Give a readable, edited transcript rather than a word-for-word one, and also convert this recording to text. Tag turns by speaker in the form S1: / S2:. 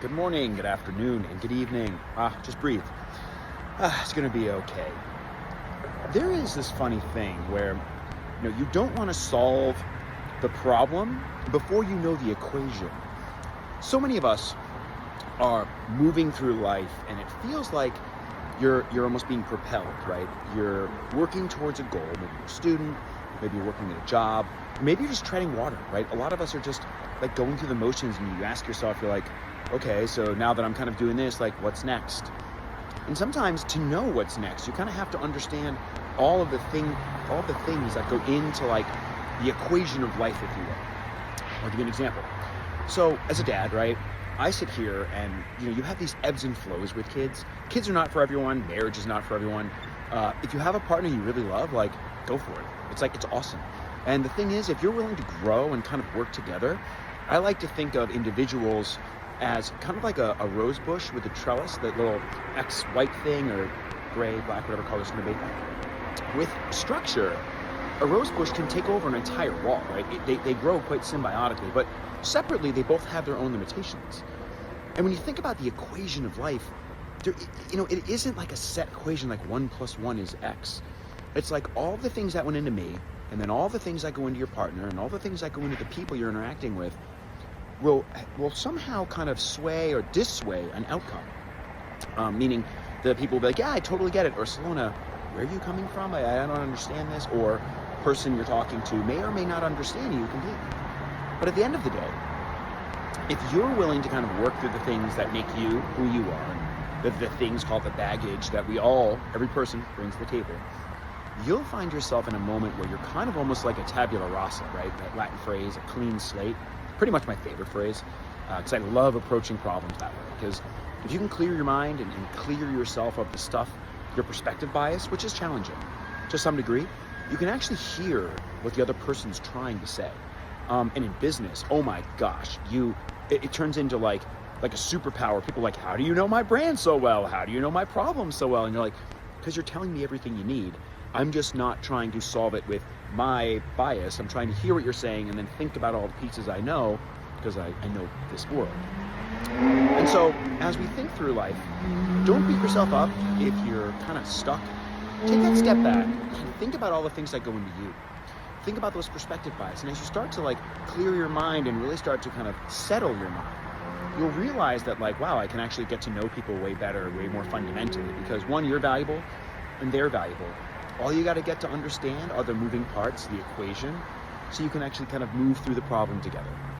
S1: Good morning, good afternoon, and good evening. Just breathe. It's gonna be okay. There is this funny thing where you don't want to solve the problem before you know the equation. So many of us are moving through life, and it feels like you're almost being propelled, right? You're working towards a goal. Maybe you're a student, maybe you're working at a job, maybe you're just treading water, right? A lot of us are just like going through the motions, and you ask yourself, you're like, okay, so now that I'm kind of doing this, like, what's next? And sometimes to know what's next, you kind of have to understand all of the things that go into like the equation of life, if you will. I'll give you an example. So as a dad, right, I sit here and you have these ebbs and flows with kids. Kids are not for everyone. Marriage is not for everyone. If you have a partner you really love, like, go for it. It's awesome. And the thing is, if you're willing to grow and kind of work together, I like to think of individuals as kind of like a rose bush with a trellis, that little X white thing or gray, black, whatever color it's going to be. With structure, a rose bush can take over an entire wall, right? They grow quite symbiotically, but separately they both have their own limitations. And when you think about the equation of life, it isn't like a set equation like 1 + 1 is X. It's like all the things that went into me, and then all the things that go into your partner, and all the things that go into the people you're interacting with will somehow kind of sway or dissuade an outcome. Meaning the people will be like, yeah, I totally get it. Or, Salona, where are you coming from? I don't understand this. Or person you're talking to may or may not understand you completely. But at the end of the day, if you're willing to kind of work through the things that make you who you are, the things called the baggage that every person brings to the table, you'll find yourself in a moment where you're kind of almost like a tabula rasa, right? That Latin phrase, a clean slate. Pretty much my favorite phrase, because I love approaching problems that way. Because if you can clear your mind and clear yourself of the stuff, your perspective bias, which is challenging to some degree, you can actually hear what the other person's trying to say. And in business, oh my gosh, it turns into like a superpower. People are like, how do you know my brand so well? How do you know my problem so well? And you're like, because you're telling me everything you need. I'm just not trying to solve it with my bias. I'm trying to hear what you're saying and then think about all the pieces I know, because I know this world. And so as we think through life, don't beat yourself up if you're kind of stuck. Take that step back and think about all the things that go into you. Think about those perspective bias. And as you start to like clear your mind and really start to kind of settle your mind, you'll realize that like, wow, I can actually get to know people way better, way more fundamentally, because one, you're valuable and they're valuable. All you got to get to understand are the moving parts, the equation, so you can actually kind of move through the problem together.